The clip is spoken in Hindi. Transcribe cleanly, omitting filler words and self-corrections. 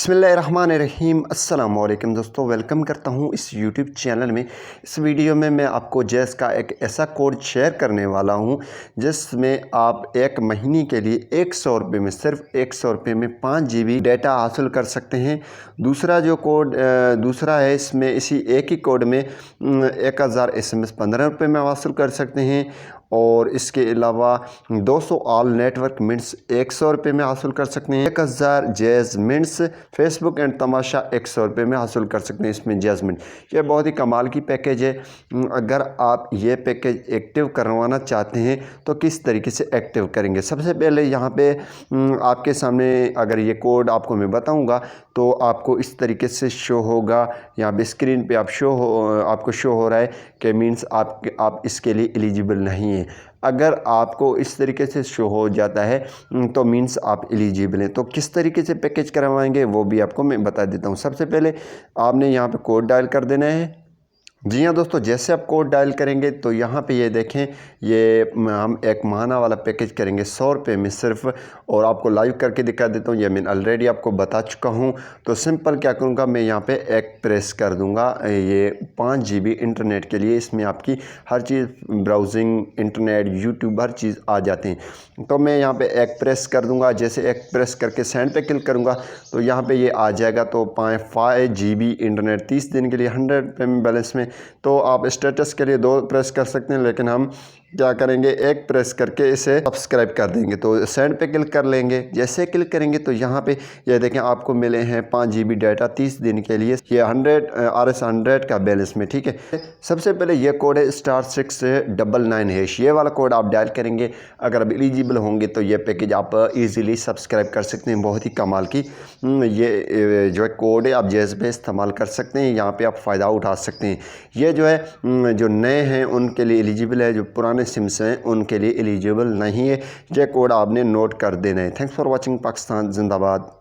बिस्मिल्लाहिर्रहमानिर्रहीम अस्सलाम वालेकुम दोस्तों, वेलकम करता हूं इस यूट्यूब चैनल में। इस वीडियो में मैं आपको जैज़ का एक ऐसा कोड शेयर करने वाला हूं जिसमें आप एक महीने के लिए 100 रुपये में, सिर्फ 100 रुपये में 5 GB डाटा हासिल कर सकते हैं। दूसरा जो कोड दूसरा है, इसमें इसी एक ही कोड में 1000 SMS 15 रुपये में हासिल कर सकते हैं और इसके अलावा 200 ऑल नेटवर्क मिनट्स 100 रुपये में हासिल कर सकते हैं। 1000 जैज़ मिनट्स फेसबुक एंड तमाशा 100 रुपये में हासिल कर सकते हैं। इसमें जैज़ मिनट ये बहुत ही कमाल की पैकेज है। अगर आप ये पैकेज एक्टिव करवाना चाहते हैं तो किस तरीके से एक्टिव करेंगे, सबसे पहले यहाँ पे आपके सामने अगर ये कोड आपको मैं बताऊँगा तो आपको इस तरीके से शो होगा। यहाँ पे स्क्रीन पे आपको शो हो रहा है कि मीन्स आप इसके लिए एलिजिबल नहीं हैं। अगर आपको इस तरीके से शो हो जाता है तो मीन्स आप एलिजिबल हैं। तो किस तरीके से पैकेज करवाएंगे वो भी आपको मैं बता देता हूँ। सबसे पहले आपने यहाँ पे कोड डायल कर देना है। जी हाँ दोस्तों, जैसे आप कोड डायल करेंगे तो यहाँ पे ये देखें, ये हम एक माहाना वाला पैकेज करेंगे 100 रुपये में सिर्फ, और आपको लाइव करके दिखा देता हूँ। ये मैं ऑलरेडी आपको बता चुका हूँ। तो सिंपल क्या करूँगा, मैं यहाँ पे एक प्रेस कर दूँगा। ये 5 GB इंटरनेट के लिए, इसमें आपकी हर चीज़ ब्राउजिंग, इंटरनेट, यूट्यूब हर चीज़ आ जाती हैं। तो मैं यहाँ पे एक प्रेस कर दूँगा। जैसे एक प्रेस करके सेंड पे क्लिक करूँगा तो यहाँ पे ये आ जाएगा। तो 5 GB इंटरनेट 30 दिन के लिए 100 रुपये में बैलेंस में। तो आप स्टेटस के लिए 2 प्रेस कर सकते हैं, लेकिन हम क्या करेंगे, एक प्रेस करके इसे सब्सक्राइब कर देंगे। तो सेंड पे क्लिक कर लेंगे। जैसे क्लिक करेंगे तो यहाँ पे ये देखें आपको मिले हैं 5 GB डाटा 30 दिन के लिए, ये 100 RS 100 का बैलेंस में। ठीक है, सबसे पहले ये कोड है *699#। ये वाला कोड आप डायल करेंगे। अगर आप एलिजिबल होंगे तो ये पैकेज आप ईज़िली सब्सक्राइब कर सकते हैं। बहुत ही कमाल की ये जो है कोड है, आप जैज़ पे इस्तेमाल कर सकते हैं। यहाँ पे आप फ़ायदा उठा सकते हैं। ये जो है जो नए हैं उनके लिए एलिजिबल है, जो पुराने सिम्स हैं उनके लिए एलिजिबल नहीं है। ये कोड आपने नोट कर देना है। Thanks for watching. पाकिस्तान जिंदाबाद।